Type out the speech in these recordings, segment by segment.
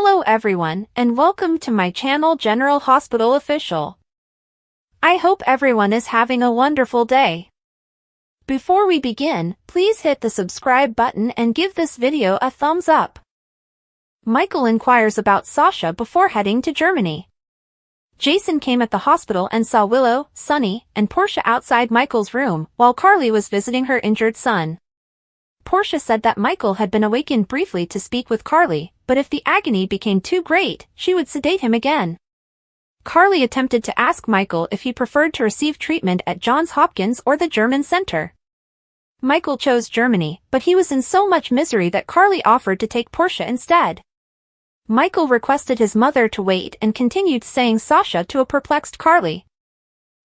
Hello everyone, and welcome to my channel General Hospital Official. I hope everyone is having a wonderful day. Before we begin, please hit the subscribe button and give this video a thumbs up. Michael inquires about Sasha before heading to Germany. Jason came at the hospital and saw Willow, Sunny, and Portia outside Michael's room while Carly was visiting her injured son. Portia said that Michael had been awakened briefly to speak with Carly, but if the agony became too great, she would sedate him again. Carly attempted to ask Michael if he preferred to receive treatment at Johns Hopkins or the German Center. Michael chose Germany, but he was in so much misery that Carly offered to take Portia instead. Michael requested his mother to wait and continued saying Sasha to a perplexed Carly.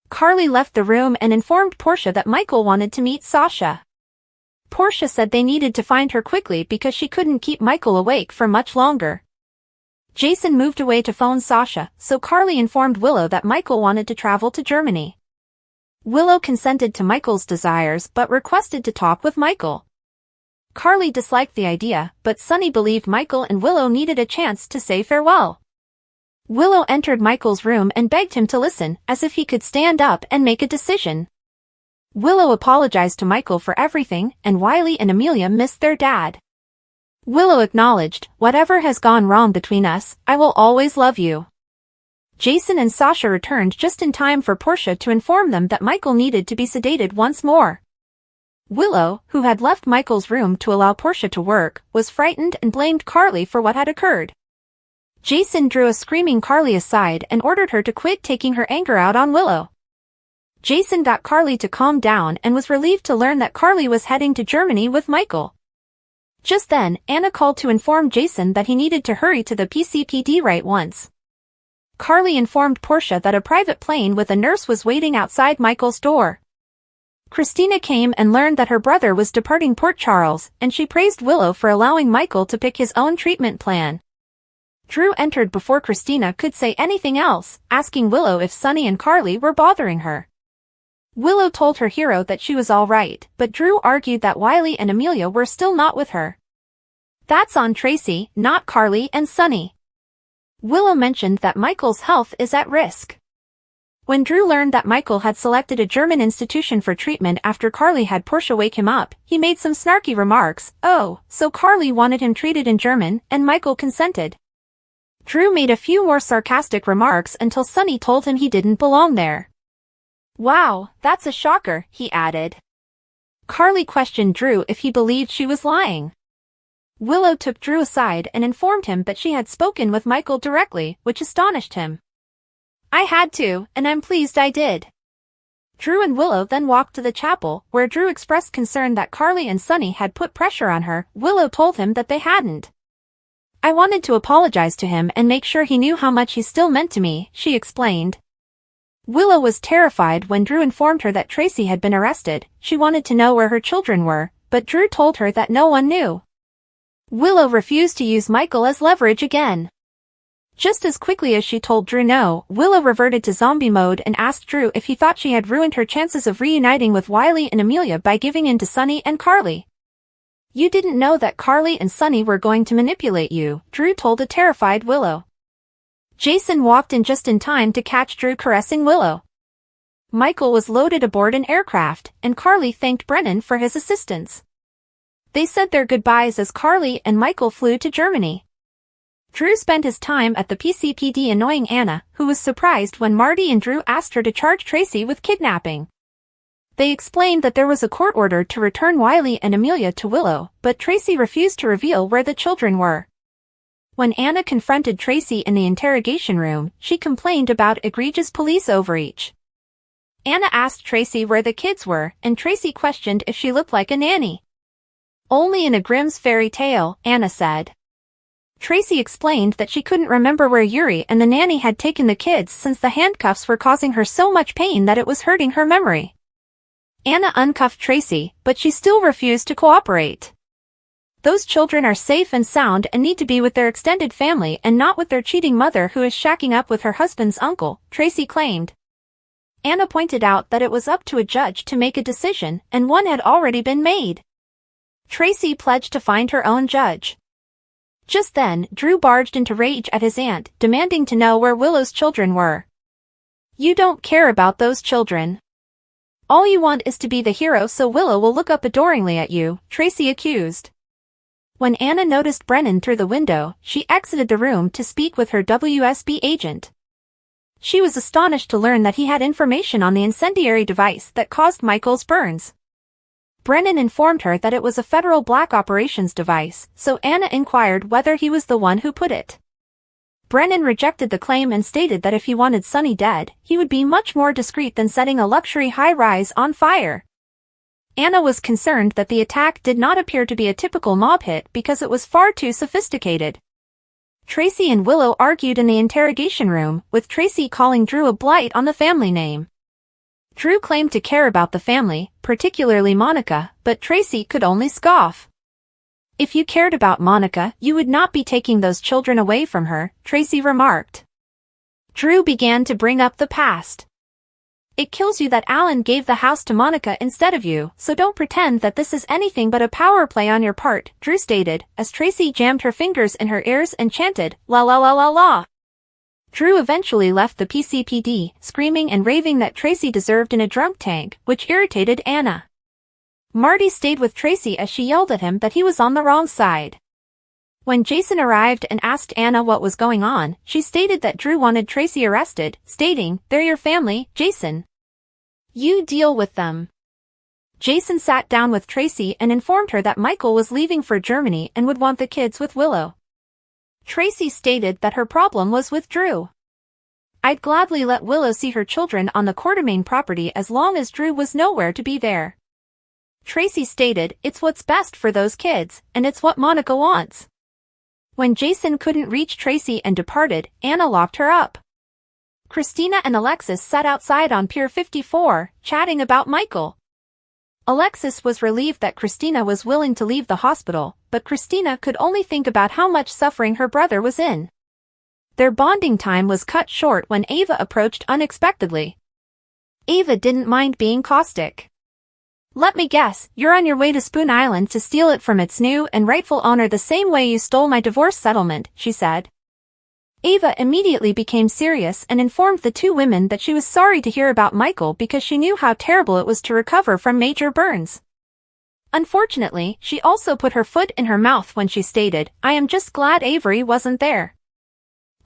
Carly left the room and informed Portia that Michael wanted to meet Sasha. Portia said they needed to find her quickly because she couldn't keep Michael awake for much longer. Jason moved away to phone Sasha, so Carly informed Willow that Michael wanted to travel to Germany. Willow consented to Michael's desires but requested to talk with Michael. Carly disliked the idea, but Sunny believed Michael and Willow needed a chance to say farewell. Willow entered Michael's room and begged him to listen, as if he could stand up and make a decision. Willow apologized to Michael for everything, and Wiley and Amelia missed their dad. Willow acknowledged, "Whatever has gone wrong between us, I will always love you." Jason and Sasha returned just in time for Portia to inform them that Michael needed to be sedated once more. Willow, who had left Michael's room to allow Portia to work, was frightened and blamed Carly for what had occurred. Jason drew a screaming Carly aside and ordered her to quit taking her anger out on Willow. Jason got Carly to calm down and was relieved to learn that Carly was heading to Germany with Michael. Just then, Anna called to inform Jason that he needed to hurry to the PCPD right once. Carly informed Portia that a private plane with a nurse was waiting outside Michael's door. Christina came and learned that her brother was departing Port Charles, and she praised Willow for allowing Michael to pick his own treatment plan. Drew entered before Christina could say anything else, asking Willow if Sunny and Carly were bothering her. Willow told her hero that she was all right, but Drew argued that Wiley and Amelia were still not with her. "That's on Tracy, not Carly and Sunny." Willow mentioned that Michael's health is at risk. When Drew learned that Michael had selected a German institution for treatment after Carly had Portia wake him up, he made some snarky remarks. "Oh, so Carly wanted him treated in German, and Michael consented." Drew made a few more sarcastic remarks until Sunny told him he didn't belong there. "Wow, that's a shocker," he added. Carly questioned Drew if he believed she was lying. Willow took Drew aside and informed him that she had spoken with Michael directly, which astonished him. "I had to, and I'm pleased I did." Drew and Willow then walked to the chapel, where Drew expressed concern that Carly and Sunny had put pressure on her. Willow told him that they hadn't. "I wanted to apologize to him and make sure he knew how much he still meant to me," she explained. Willow was terrified when Drew informed her that Tracy had been arrested. She wanted to know where her children were, but Drew told her that no one knew. Willow refused to use Michael as leverage again. Just as quickly as she told Drew no, Willow reverted to zombie mode and asked Drew if he thought she had ruined her chances of reuniting with Wiley and Amelia by giving in to Sunny and Carly. "You didn't know that Carly and Sunny were going to manipulate you," Drew told a terrified Willow. Jason walked in just in time to catch Drew caressing Willow. Michael was loaded aboard an aircraft, and Carly thanked Brennan for his assistance. They said their goodbyes as Carly and Michael flew to Germany. Drew spent his time at the PCPD annoying Anna, who was surprised when Marty and Drew asked her to charge Tracy with kidnapping. They explained that there was a court order to return Wiley and Amelia to Willow, but Tracy refused to reveal where the children were. When Anna confronted Tracy in the interrogation room, she complained about egregious police overreach. Anna asked Tracy where the kids were, and Tracy questioned if she looked like a nanny. "Only in a Grimm's fairy tale," Anna said. Tracy explained that she couldn't remember where Yuri and the nanny had taken the kids since the handcuffs were causing her so much pain that it was hurting her memory. Anna uncuffed Tracy, but she still refused to cooperate. "Those children are safe and sound and need to be with their extended family and not with their cheating mother who is shacking up with her husband's uncle," Tracy claimed. Anna pointed out that it was up to a judge to make a decision, and one had already been made. Tracy pledged to find her own judge. Just then, Drew barged into rage at his aunt, demanding to know where Willow's children were. You don't care about those children. All you want is to be the hero so Willow will look up adoringly at you, Tracy accused. When Anna noticed Brennan through the window, she exited the room to speak with her WSB agent. She was astonished to learn that he had information on the incendiary device that caused Michael's burns. Brennan informed her that it was a federal black operations device, so Anna inquired whether he was the one who put it. Brennan rejected the claim and stated that if he wanted Sonny dead, he would be much more discreet than setting a luxury high-rise on fire. Anna was concerned that the attack did not appear to be a typical mob hit because it was far too sophisticated. Tracy and Willow argued in the interrogation room, with Tracy calling Drew a blight on the family name. Drew claimed to care about the family, particularly Monica, but Tracy could only scoff. If you cared about Monica, you would not be taking those children away from her, Tracy remarked. Drew began to bring up the past. It kills you that Alan gave the house to Monica instead of you, so don't pretend that this is anything but a power play on your part, Drew stated, as Tracy jammed her fingers in her ears and chanted, la la la la la. Drew eventually left the PCPD, screaming and raving that Tracy deserved in a drunk tank, which irritated Anna. Marty stayed with Tracy as she yelled at him that he was on the wrong side. When Jason arrived and asked Anna what was going on, she stated that Drew wanted Tracy arrested, stating, "They're your family, Jason. You deal with them." Jason sat down with Tracy and informed her that Michael was leaving for Germany and would want the kids with Willow. Tracy stated that her problem was with Drew. "I'd gladly let Willow see her children on the Quartermaine property as long as Drew was nowhere to be there." Tracy stated, "It's what's best for those kids, and it's what Monica wants." When Jason couldn't reach Tracy and departed, Anna locked her up. Christina and Alexis sat outside on Pier 54, chatting about Michael. Alexis was relieved that Christina was willing to leave the hospital, but Christina could only think about how much suffering her brother was in. Their bonding time was cut short when Ava approached unexpectedly. Ava didn't mind being caustic. "Let me guess, you're on your way to Spoon Island to steal it from its new and rightful owner the same way you stole my divorce settlement," she said. Ava immediately became serious and informed the two women that she was sorry to hear about Michael because she knew how terrible it was to recover from major burns. Unfortunately, she also put her foot in her mouth when she stated, "I am just glad Avery wasn't there.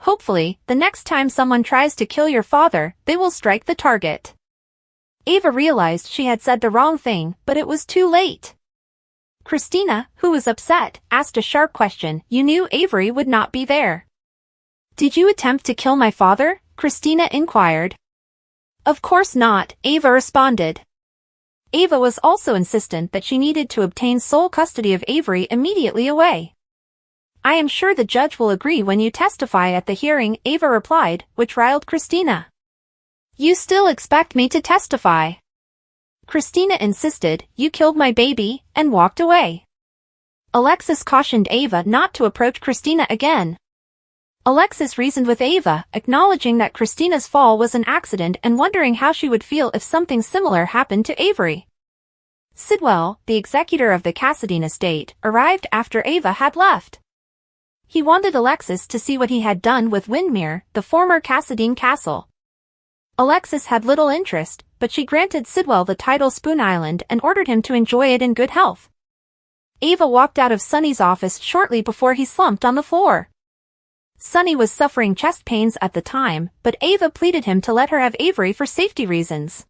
Hopefully, the next time someone tries to kill your father, they will strike the target." Ava realized she had said the wrong thing, but it was too late. Christina, who was upset, asked a sharp question. "You knew Avery would not be there. Did you attempt to kill my father?" Christina inquired. "Of course not," Ava responded. Ava was also insistent that she needed to obtain sole custody of Avery immediately away. "I am sure the judge will agree when you testify at the hearing," Ava replied, which riled Christina. "You still expect me to testify?" Christina insisted, "You killed my baby," and walked away. Alexis cautioned Ava not to approach Christina again. Alexis reasoned with Ava, acknowledging that Christina's fall was an accident and wondering how she would feel if something similar happened to Avery. Sidwell, the executor of the Cassadine estate, arrived after Ava had left. He wanted Alexis to see what he had done with Windmere, the former Cassadine castle. Alexis had little interest, but she granted Sidwell the title Spoon Island and ordered him to enjoy it in good health. Ava walked out of Sonny's office shortly before he slumped on the floor. Sonny was suffering chest pains at the time, but Ava pleaded him to let her have Avery for safety reasons.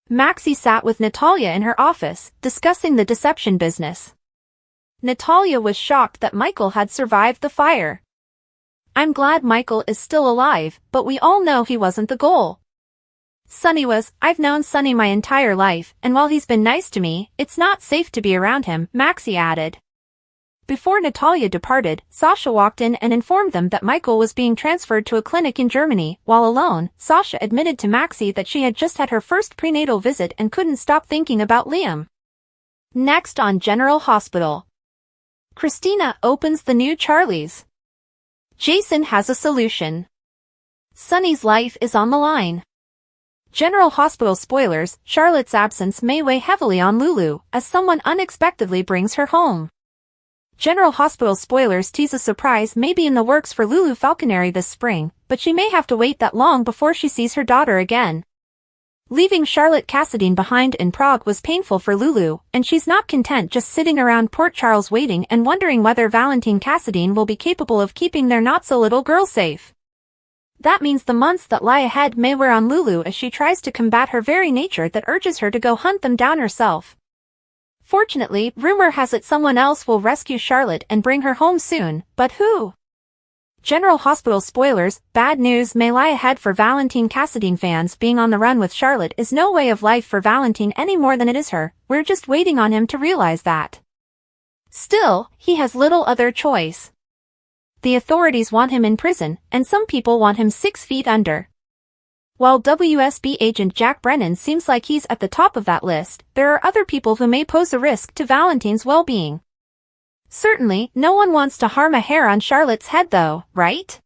Maxie sat with Natalia in her office, discussing the deception business. Natalia was shocked that Michael had survived the fire. "I'm glad Michael is still alive, but we all know he wasn't the goal. Sonny was. I've known Sonny my entire life, and while he's been nice to me, it's not safe to be around him," Maxie added. Before Natalia departed, Sasha walked in and informed them that Michael was being transferred to a clinic in Germany. While alone, Sasha admitted to Maxie that she had just had her first prenatal visit and couldn't stop thinking about Liam. Next on General Hospital. Christina opens the new Charlie's. Jason has a solution. Sonny's life is on the line. General Hospital spoilers, Charlotte's absence may weigh heavily on Lulu, as someone unexpectedly brings her home. General Hospital spoilers tease a surprise may be in the works for Lulu Falconeri this spring, but she may have to wait that long before she sees her daughter again. Leaving Charlotte Cassadine behind in Prague was painful for Lulu, and she's not content just sitting around Port Charles waiting and wondering whether Valentine Cassadine will be capable of keeping their not-so-little girl safe. That means the months that lie ahead may wear on Lulu as she tries to combat her very nature that urges her to go hunt them down herself. Fortunately, rumor has it someone else will rescue Charlotte and bring her home soon, but who? General Hospital spoilers, bad news may lie ahead for Valentine Cassadine fans. Being on the run with Charlotte is no way of life for Valentine any more than it is her. We're just waiting on him to realize that. Still, he has little other choice. The authorities want him in prison, and some people want him 6 feet under. While WSB agent Jack Brennan seems like he's at the top of that list, there are other people who may pose a risk to Valentine's well-being. Certainly, no one wants to harm a hair on Charlotte's head though, right?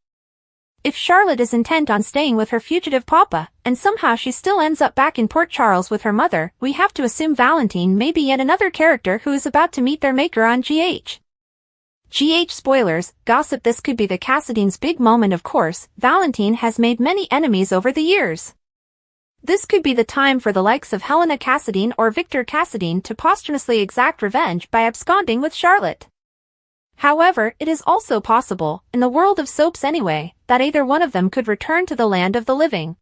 If Charlotte is intent on staying with her fugitive papa, and somehow she still ends up back in Port Charles with her mother, we have to assume Valentine may be yet another character who is about to meet their maker on GH. GH spoilers, gossip. This could be the Cassadine's big moment. Of course, Valentine has made many enemies over the years. This could be the time for the likes of Helena Cassadine or Victor Cassadine to posthumously exact revenge by absconding with Charlotte. However, it is also possible, in the world of soaps anyway, that either one of them could return to the land of the living.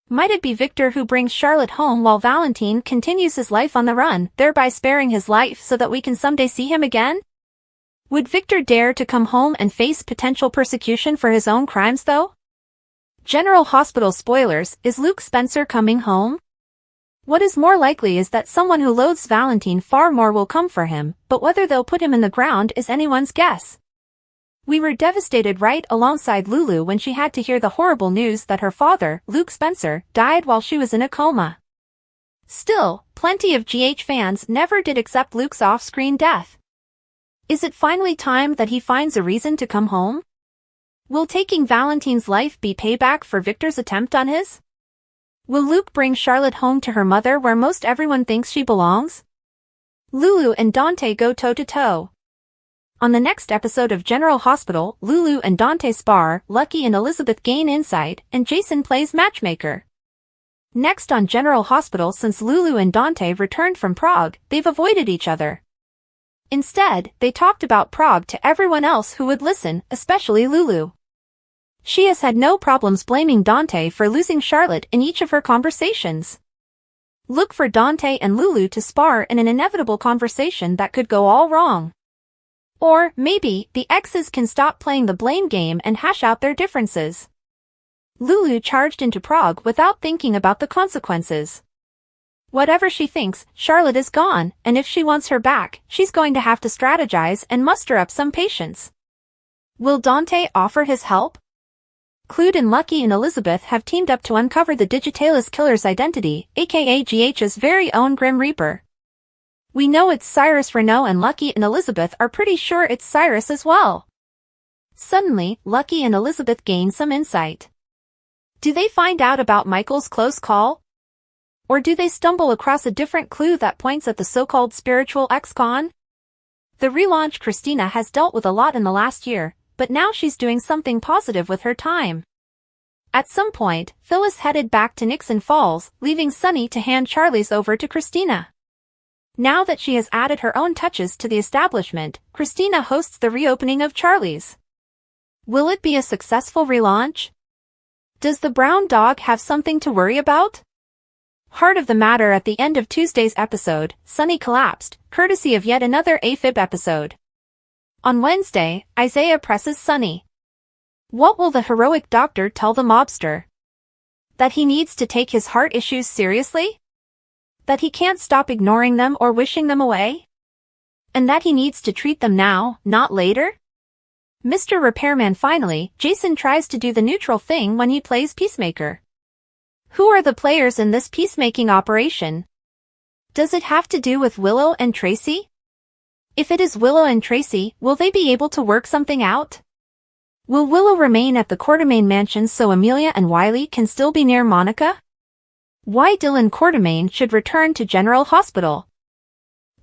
Might it be Victor who brings Charlotte home while Valentine continues his life on the run, thereby sparing his life so that we can someday see him again? Would Victor dare to come home and face potential persecution for his own crimes though? General Hospital spoilers, is Luke Spencer coming home? What is more likely is that someone who loathes Valentine far more will come for him, but whether they'll put him in the ground is anyone's guess. We were devastated right alongside Lulu when she had to hear the horrible news that her father, Luke Spencer, died while she was in a coma. Still, plenty of GH fans never did accept Luke's off-screen death. Is it finally time that he finds a reason to come home? Will taking Valentine's life be payback for Victor's attempt on his? Will Luke bring Charlotte home to her mother where most everyone thinks she belongs? Lulu and Dante go toe-to-toe. On the next episode of General Hospital, Lulu and Dante spar, Lucky and Elizabeth gain insight, and Jason plays matchmaker. Next on General Hospital, since Lulu and Dante returned from Prague, they've avoided each other. Instead, they talked about Prague to everyone else who would listen, especially Lulu. She has had no problems blaming Dante for losing Charlotte in each of her conversations. Look for Dante and Lulu to spar in an inevitable conversation that could go all wrong. Or, maybe, the exes can stop playing the blame game and hash out their differences. Lulu charged into Prague without thinking about the consequences. Whatever she thinks, Charlotte is gone, and if she wants her back, she's going to have to strategize and muster up some patience. Will Dante offer his help? Clued and Lucky and Elizabeth have teamed up to uncover the Digitalis killer's identity, aka GH's very own Grim Reaper. We know it's Cyrus Renault, and Lucky and Elizabeth are pretty sure it's Cyrus as well. Suddenly, Lucky and Elizabeth gain some insight. Do they find out about Michael's close call? Or do they stumble across a different clue that points at the so-called spiritual ex-con? The relaunch Christina has dealt with a lot in the last year, but now she's doing something positive with her time. At some point, Phyllis headed back to Nixon Falls, leaving Sunny to hand Charlie's over to Christina. Now that she has added her own touches to the establishment, Christina hosts the reopening of Charlie's. Will it be a successful relaunch? Does the brown dog have something to worry about? Heart of the matter: at the end of Tuesday's episode, Sunny collapsed, courtesy of yet another AFib episode. On Wednesday, Isaiah presses Sunny. What will the heroic doctor tell the mobster? That he needs to take his heart issues seriously? That he can't stop ignoring them or wishing them away? And that he needs to treat them now, not later? Mr. Repairman. Finally, Jason tries to do the neutral thing when he plays peacemaker. Who are the players in this peacemaking operation? Does it have to do with Willow and Tracy? If it is Willow and Tracy, will they be able to work something out? Will Willow remain at the Quartermaine mansion so Amelia and Wiley can still be near Monica? Why Dylan Quartermaine should return to General Hospital?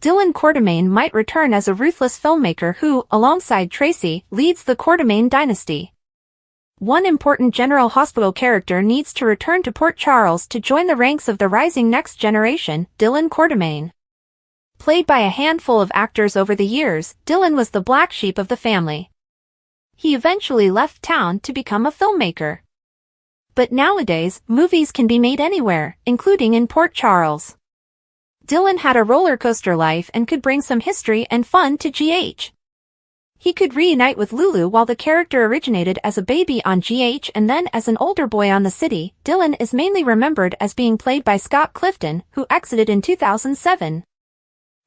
Dylan Quartermaine might return as a ruthless filmmaker who, alongside Tracy, leads the Quartermaine dynasty. One important General Hospital character needs to return to Port Charles to join the ranks of the rising next generation, Dylan Quartermaine. Played by a handful of actors over the years, Dylan was the black sheep of the family. He eventually left town to become a filmmaker. But nowadays, movies can be made anywhere, including in Port Charles. Dylan had a roller coaster life and could bring some history and fun to GH. He could reunite with Lulu while the character originated as a baby on GH and then as an older boy on The City. Dylan is mainly remembered as being played by Scott Clifton, who exited in 2007.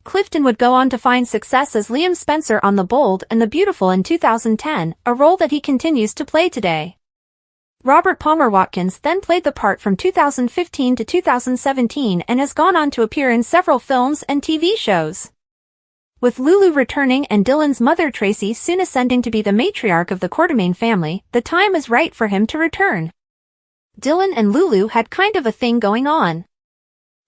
Clifton would go on to find success as Liam Spencer on The Bold and the Beautiful in 2010, a role that he continues to play today. Robert Palmer Watkins then played the part from 2015 to 2017 and has gone on to appear in several films and TV shows. With Lulu returning and Dylan's mother Tracy soon ascending to be the matriarch of the Quartermaine family, the time is right for him to return. Dylan and Lulu had kind of a thing going on.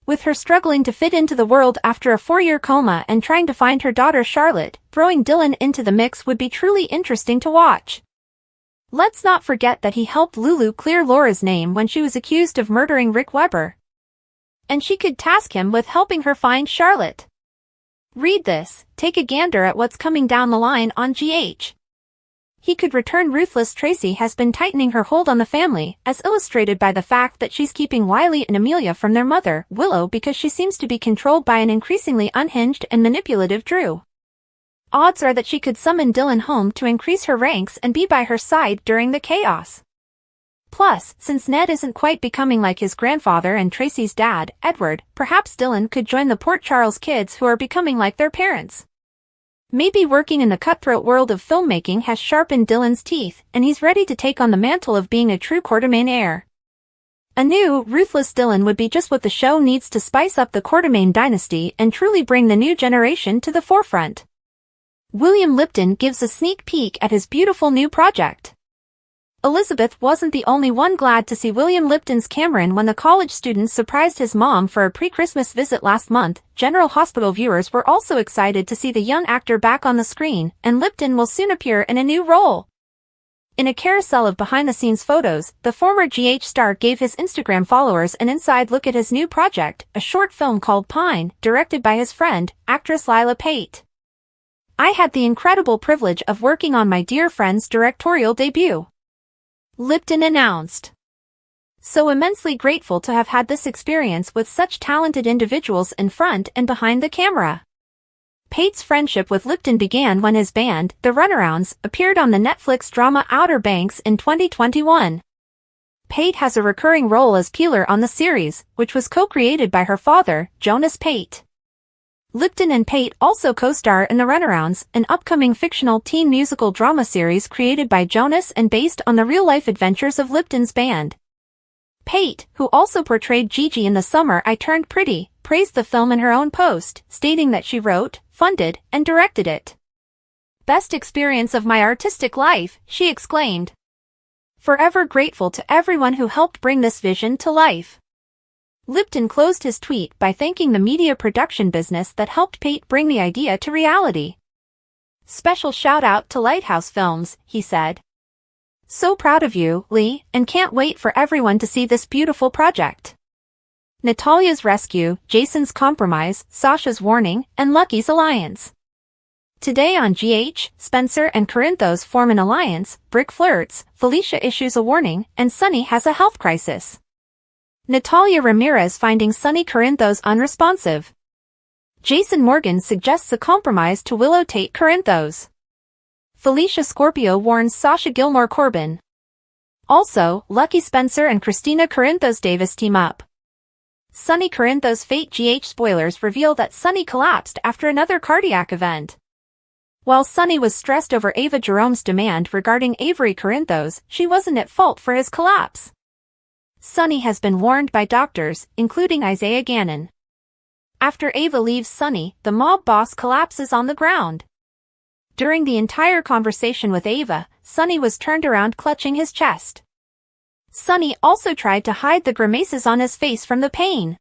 With her struggling to fit into the world after a 4-year coma and trying to find her daughter Charlotte, throwing Dylan into the mix would be truly interesting to watch. Let's not forget that he helped Lulu clear Laura's name when she was accused of murdering Rick Weber. And she could task him with helping her find Charlotte. Read this, take a gander at what's coming down the line on GH. He could return. Ruthless Tracy has been tightening her hold on the family, as illustrated by the fact that she's keeping Wiley and Amelia from their mother, Willow, because she seems to be controlled by an increasingly unhinged and manipulative Drew. Odds are that she could summon Dylan home to increase her ranks and be by her side during the chaos. Plus, since Ned isn't quite becoming like his grandfather and Tracy's dad, Edward, perhaps Dylan could join the Port Charles kids who are becoming like their parents. Maybe working in the cutthroat world of filmmaking has sharpened Dylan's teeth, and he's ready to take on the mantle of being a true Quartermaine heir. A new, ruthless Dylan would be just what the show needs to spice up the Quartermaine dynasty and truly bring the new generation to the forefront. William Lipton gives a sneak peek at his beautiful new project. Elizabeth wasn't the only one glad to see William Lipton's Cameron when the college student surprised his mom for a pre-Christmas visit last month. General Hospital viewers were also excited to see the young actor back on the screen, and Lipton will soon appear in a new role. In a carousel of behind-the-scenes photos, the former GH star gave his Instagram followers an inside look at his new project, a short film called Pine, directed by his friend, actress Lila Pate. I had the incredible privilege of working on my dear friend's directorial debut, Lipton announced. So immensely grateful to have had this experience with such talented individuals in front and behind the camera. Pate's friendship with Lipton began when his band, The Runarounds, appeared on the Netflix drama Outer Banks in 2021. Pate has a recurring role as Peeler on the series, which was co-created by her father, Jonas Pate. Lipton and Pate also co-star in The Runarounds, an upcoming fictional teen musical drama series created by Jonas and based on the real-life adventures of Lipton's band. Pate, who also portrayed Gigi in The Summer I Turned Pretty, praised the film in her own post, stating that she wrote, funded, and directed it. "Best experience of my artistic life," she exclaimed. "Forever grateful to everyone who helped bring this vision to life." Lipton closed his tweet by thanking the media production business that helped Pate bring the idea to reality. "Special shout out to Lighthouse Films," he said. "So proud of you, Lee, and can't wait for everyone to see this beautiful project." Natalia's Rescue, Jason's Compromise, Sasha's Warning, and Lucky's Alliance. Today on GH, Spencer and Corinthos form an alliance, Brick flirts, Felicia issues a warning, and Sunny has a health crisis. Natalia Ramirez finding Sunny Corinthos unresponsive. Jason Morgan suggests a compromise to Willow Tate Corinthos. Felicia Scorpio warns Sasha Gilmore Corbin. Also, Lucky Spencer and Christina Corinthos Davis team up. Sunny Corinthos fate. GH spoilers reveal that Sunny collapsed after another cardiac event. While Sunny was stressed over Ava Jerome's demand regarding Avery Corinthos, she wasn't at fault for his collapse. Sunny has been warned by doctors, including Isaiah Gannon. After Ava leaves Sunny, the mob boss collapses on the ground. During the entire conversation with Ava, Sunny was turned around clutching his chest. Sunny also tried to hide the grimaces on his face from the pain.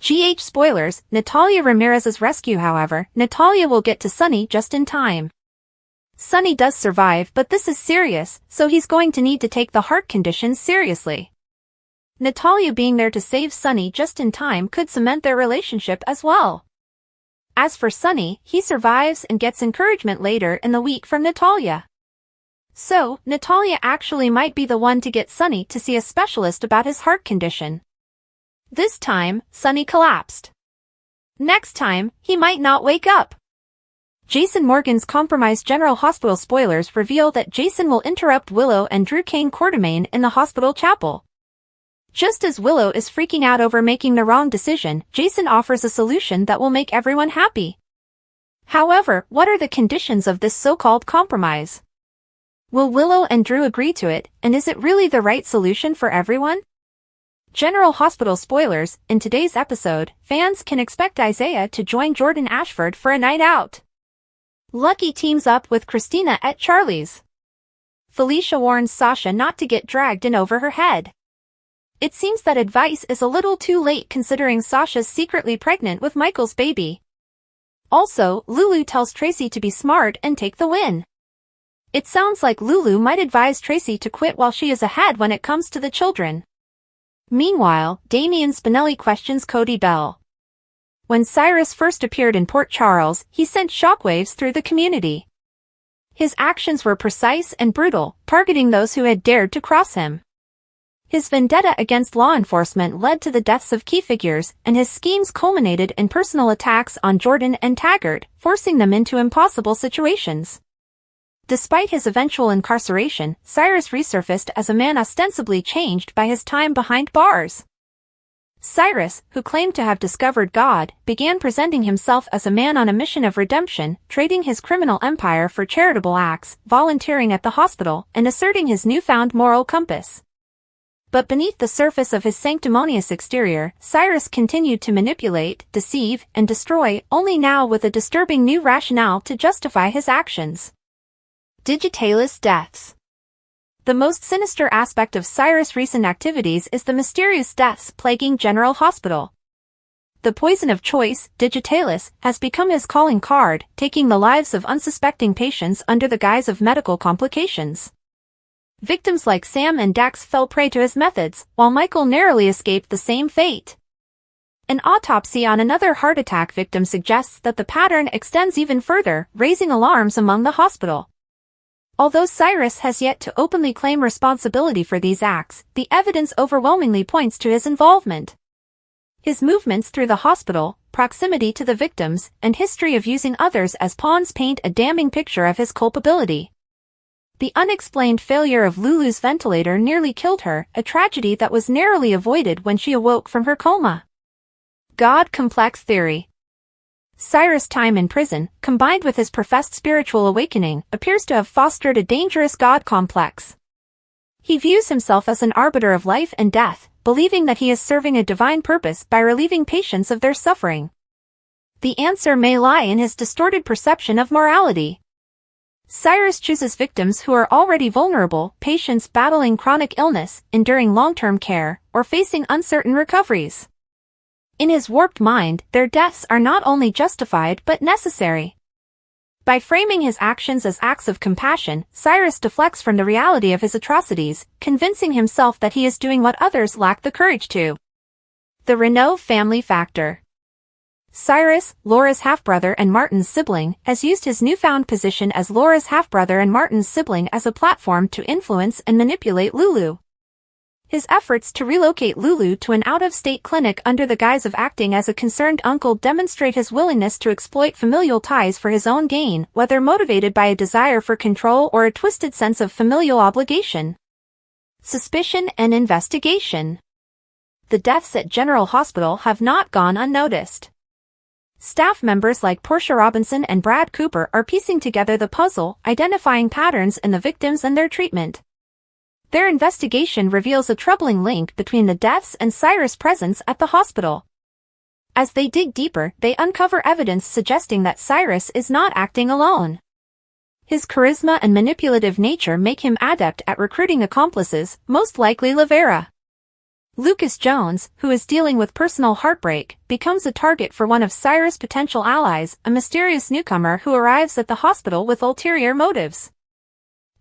Spoilers, Natalia Ramirez's rescue. However, Natalia will get to Sonny just in time. Sonny does survive, but this is serious, so he's going to need to take the heart condition seriously. Natalia being there to save Sonny just in time could cement their relationship as well. As for Sonny, he survives and gets encouragement later in the week from Natalia. So, Natalia actually might be the one to get Sonny to see a specialist about his heart condition. This time, Sonny collapsed. Next time, he might not wake up. Jason Morgan's compromised General Hospital. Spoilers reveal that Jason will interrupt Willow and Drew Kane Quartermaine in the hospital chapel. Just as Willow is freaking out over making the wrong decision, Jason offers a solution that will make everyone happy. However, what are the conditions of this so-called compromise? Will Willow and Drew agree to it, and is it really the right solution for everyone? General Hospital. Spoilers, in today's episode, fans can expect Isaiah to join Jordan Ashford for a night out. Lucky teams up with Christina at Charlie's. Felicia warns Sasha not to get dragged in over her head. It seems that advice is a little too late considering Sasha's secretly pregnant with Michael's baby. Also, Lulu tells Tracy to be smart and take the win. It sounds like Lulu might advise Tracy to quit while she is ahead when it comes to the children. Meanwhile, Damian Spinelli questions Cody Bell. When Cyrus first appeared in Port Charles, he sent shockwaves through the community. His actions were precise and brutal, targeting those who had dared to cross him. His vendetta against law enforcement led to the deaths of key figures, and his schemes culminated in personal attacks on Jordan and Taggart, forcing them into impossible situations. Despite his eventual incarceration, Cyrus resurfaced as a man ostensibly changed by his time behind bars. Cyrus, who claimed to have discovered God, began presenting himself as a man on a mission of redemption, trading his criminal empire for charitable acts, volunteering at the hospital, and asserting his newfound moral compass. But beneath the surface of his sanctimonious exterior, Cyrus continued to manipulate, deceive, and destroy, only now with a disturbing new rationale to justify his actions. Digitalis deaths. The most sinister aspect of Cyrus' recent activities is the mysterious deaths plaguing General Hospital. The poison of choice, Digitalis, has become his calling card, taking the lives of unsuspecting patients under the guise of medical complications. Victims like Sam and Dax fell prey to his methods, while Michael narrowly escaped the same fate. An autopsy on another heart attack victim suggests that the pattern extends even further, raising alarms among the hospital. Although Cyrus has yet to openly claim responsibility for these acts, the evidence overwhelmingly points to his involvement. His movements through the hospital, proximity to the victims, and history of using others as pawns paint a damning picture of his culpability. The unexplained failure of Lulu's ventilator nearly killed her, a tragedy that was narrowly avoided when she awoke from her coma. God complex theory. Cyrus' time in prison, combined with his professed spiritual awakening, appears to have fostered a dangerous God complex. He views himself as an arbiter of life and death, believing that he is serving a divine purpose by relieving patients of their suffering. The answer may lie in his distorted perception of morality. Cyrus chooses victims who are already vulnerable, patients battling chronic illness, enduring long-term care, or facing uncertain recoveries. In his warped mind, their deaths are not only justified but necessary. By framing his actions as acts of compassion, Cyrus deflects from the reality of his atrocities, convincing himself that he is doing what others lack the courage to. The Renault family factor. Cyrus, Laura's half-brother and Martin's sibling, has used his newfound position as Laura's half-brother and Martin's sibling as a platform to influence and manipulate Lulu. His efforts to relocate Lulu to an out-of-state clinic under the guise of acting as a concerned uncle demonstrate his willingness to exploit familial ties for his own gain, whether motivated by a desire for control or a twisted sense of familial obligation. Suspicion and investigation. The deaths at General Hospital have not gone unnoticed. Staff members like Portia Robinson and Brad Cooper are piecing together the puzzle, identifying patterns in the victims and their treatment. Their investigation reveals a troubling link between the deaths and Cyrus' presence at the hospital. As they dig deeper, they uncover evidence suggesting that Cyrus is not acting alone. His charisma and manipulative nature make him adept at recruiting accomplices, most likely Lavera. Lucas Jones, who is dealing with personal heartbreak, becomes a target for one of Cyrus' potential allies, a mysterious newcomer who arrives at the hospital with ulterior motives.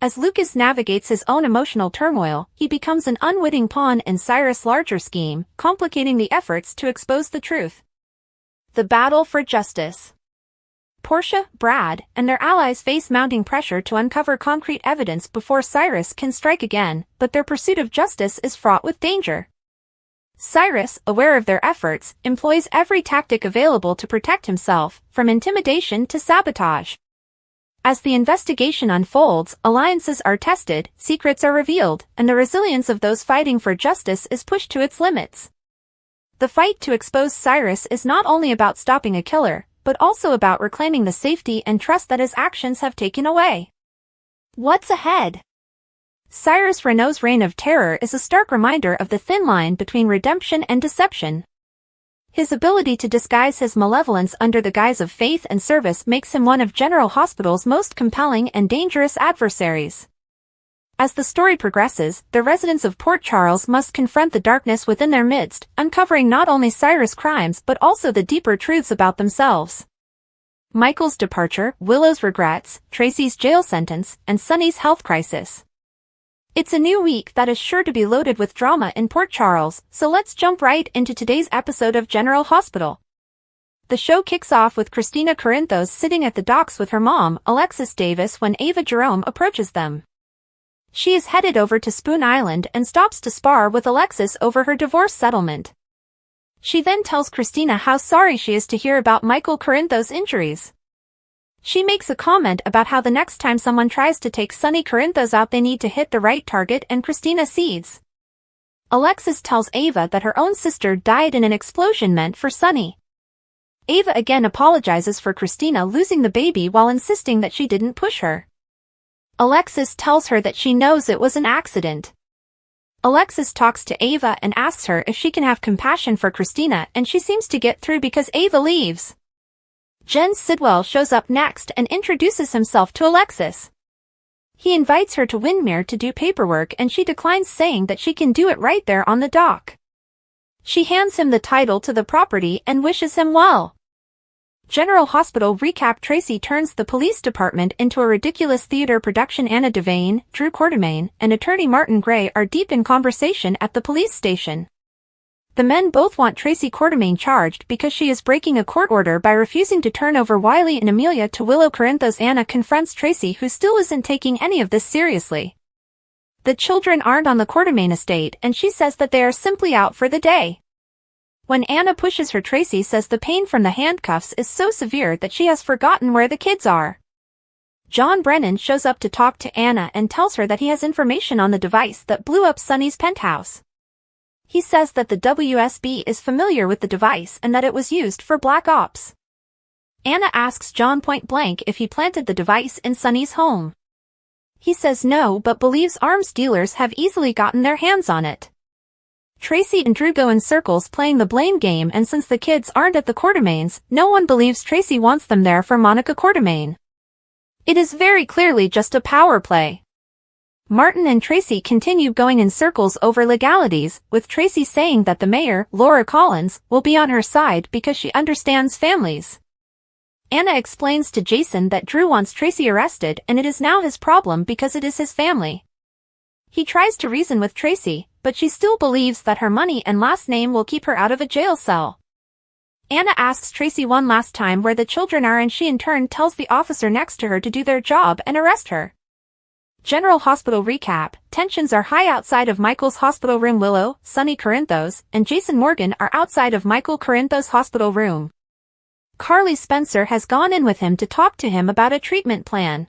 As Lucas navigates his own emotional turmoil, he becomes an unwitting pawn in Cyrus' larger scheme, complicating the efforts to expose the truth. The battle for justice. Portia, Brad, and their allies face mounting pressure to uncover concrete evidence before Cyrus can strike again, but their pursuit of justice is fraught with danger. Cyrus, aware of their efforts, employs every tactic available to protect himself, from intimidation to sabotage. As the investigation unfolds, alliances are tested, secrets are revealed, and the resilience of those fighting for justice is pushed to its limits. The fight to expose Cyrus is not only about stopping a killer, but also about reclaiming the safety and trust that his actions have taken away. What's ahead? Cyrus Renault's reign of terror is a stark reminder of the thin line between redemption and deception. His ability to disguise his malevolence under the guise of faith and service makes him one of General Hospital's most compelling and dangerous adversaries. As the story progresses, the residents of Port Charles must confront the darkness within their midst, uncovering not only Cyrus' crimes but also the deeper truths about themselves. Michael's departure, Willow's regrets, Tracy's jail sentence, and Sonny's health crisis. It's a new week that is sure to be loaded with drama in Port Charles, so let's jump right into today's episode of General Hospital. The show kicks off with Christina Corinthos sitting at the docks with her mom, Alexis Davis, when Ava Jerome approaches them. She is headed over to Spoon Island and stops to spar with Alexis over her divorce settlement. She then tells Christina how sorry she is to hear about Michael Corinthos' injuries. She makes a comment about how the next time someone tries to take Sonny Corinthos out they need to hit the right target, and Christina cedes. Alexis tells Ava that her own sister died in an explosion meant for Sonny. Ava again apologizes for Christina losing the baby while insisting that she didn't push her. Alexis tells her that she knows it was an accident. Alexis talks to Ava and asks her if she can have compassion for Christina, and she seems to get through because Ava leaves. Jens Sidwell shows up next and introduces himself to Alexis. He invites her to Windmere to do paperwork and she declines, saying that she can do it right there on the dock. She hands him the title to the property and wishes him well. General Hospital recap. Tracy turns the police department into a ridiculous theater production. Anna Devane, Drew Quartermain, and attorney Martin Gray are deep in conversation at the police station. The men both want Tracy Quartermain charged because she is breaking a court order by refusing to turn over Wiley and Amelia to Willow Corinthos. Anna confronts Tracy, who still isn't taking any of this seriously. The children aren't on the Quartermain estate and she says that they are simply out for the day. When Anna pushes her, Tracy says the pain from the handcuffs is so severe that she has forgotten where the kids are. John Brennan shows up to talk to Anna and tells her that he has information on the device that blew up Sonny's penthouse. He says that the WSB is familiar with the device and that it was used for black ops. Anna asks John point blank if he planted the device in Sonny's home. He says no, but believes arms dealers have easily gotten their hands on it. Tracy and Drew go in circles playing the blame game, and since the kids aren't at the Quartermains, no one believes Tracy wants them there for Monica Quartermain. It is very clearly just a power play. Martin and Tracy continue going in circles over legalities, with Tracy saying that the mayor, Laura Collins, will be on her side because she understands families. Anna explains to Jason that Drew wants Tracy arrested and it is now his problem because it is his family. He tries to reason with Tracy, but she still believes that her money and last name will keep her out of a jail cell. Anna asks Tracy one last time where the children are, and she in turn tells the officer next to her to do their job and arrest her. General Hospital recap. Tensions are high outside of Michael's hospital room. Willow, Sonny Corinthos, and Jason Morgan are outside of Michael Corinthos' hospital room. Carly Spencer has gone in with him to talk to him about a treatment plan.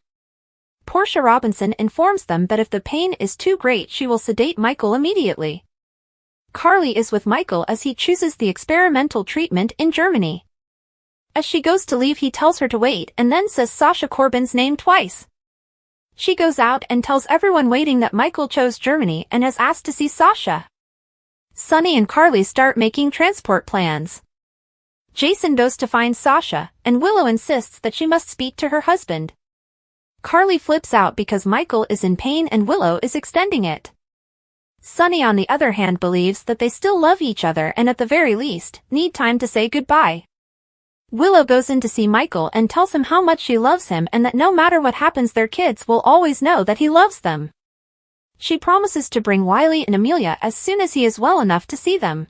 Portia Robinson informs them that if the pain is too great she will sedate Michael immediately. Carly is with Michael as he chooses the experimental treatment in Germany. As she goes to leave he tells her to wait and then says Sasha Corbin's name twice. She goes out and tells everyone waiting that Michael chose Germany and has asked to see Sasha. Sonny and Carly start making transport plans. Jason goes to find Sasha, and Willow insists that she must speak to her husband. Carly flips out because Michael is in pain and Willow is extending it. Sunny on the other hand believes that they still love each other and at the very least, need time to say goodbye. Willow goes in to see Michael and tells him how much she loves him and that no matter what happens their kids will always know that he loves them. She promises to bring Wiley and Amelia as soon as he is well enough to see them.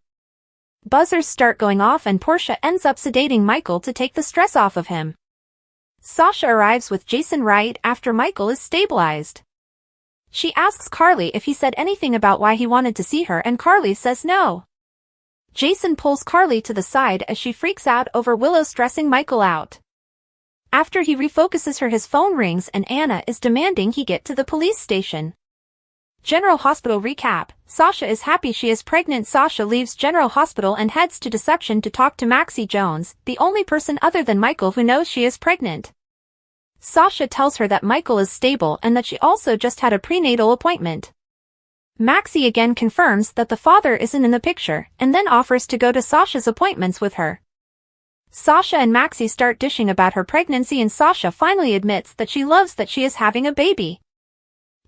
Buzzers start going off and Portia ends up sedating Michael to take the stress off of him. Sasha arrives with Jason right after Michael is stabilized. She asks Carly if he said anything about why he wanted to see her and Carly says no. Jason pulls Carly to the side as she freaks out over Willow stressing Michael out. After he refocuses her, his phone rings and Anna is demanding he get to the police station. General Hospital recap. Sasha is happy she is pregnant. Sasha leaves General Hospital and heads to Deception to talk to Maxie Jones, the only person other than Michael who knows she is pregnant. Sasha tells her that Michael is stable and that she also just had a prenatal appointment. Maxie again confirms that the father isn't in the picture and then offers to go to Sasha's appointments with her. Sasha and Maxie start dishing about her pregnancy and Sasha finally admits that she loves that she is having a baby.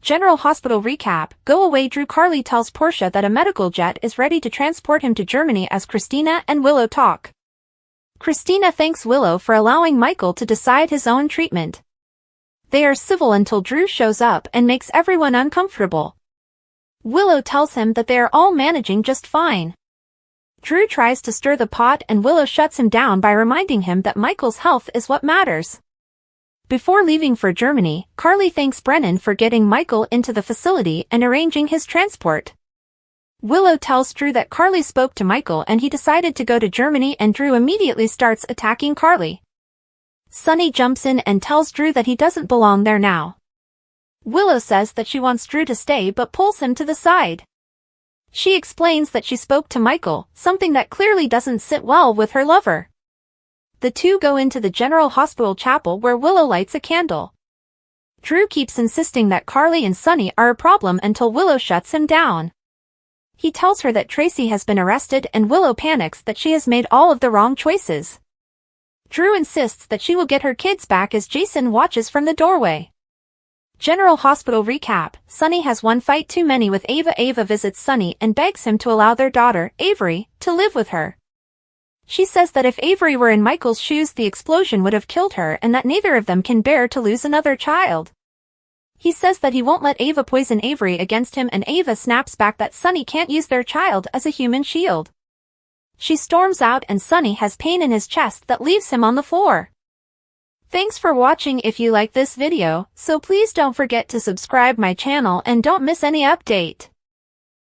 General Hospital recap. Go away. Drew. Carly tells Portia that a medical jet is ready to transport him to Germany as Christina and Willow talk. Christina thanks Willow for allowing Michael to decide his own treatment. They are civil until Drew shows up and makes everyone uncomfortable. Willow tells him that they are all managing just fine. Drew tries to stir the pot and Willow shuts him down by reminding him that Michael's health is what matters. Before leaving for Germany, Carly thanks Brennan for getting Michael into the facility and arranging his transport. Willow tells Drew that Carly spoke to Michael and he decided to go to Germany and Drew immediately starts attacking Carly. Sunny jumps in and tells Drew that he doesn't belong there now. Willow says that she wants Drew to stay but pulls him to the side. She explains that she spoke to Michael, something that clearly doesn't sit well with her lover. The two go into the General Hospital chapel where Willow lights a candle. Drew keeps insisting that Carly and Sunny are a problem until Willow shuts him down. He tells her that Tracy has been arrested and Willow panics that she has made all of the wrong choices. Drew insists that she will get her kids back as Jason watches from the doorway. General Hospital recap. Sunny has one fight too many with Ava. Ava visits Sunny and begs him to allow their daughter, Avery, to live with her. She says that if Avery were in Michael's shoes the explosion would have killed her and that neither of them can bear to lose another child. He says that he won't let Ava poison Avery against him and Ava snaps back that Sunny can't use their child as a human shield. She storms out and Sunny has pain in his chest that leaves him on the floor. Thanks for watching. If you like this video, so please don't forget to subscribe my channel and don't miss any update.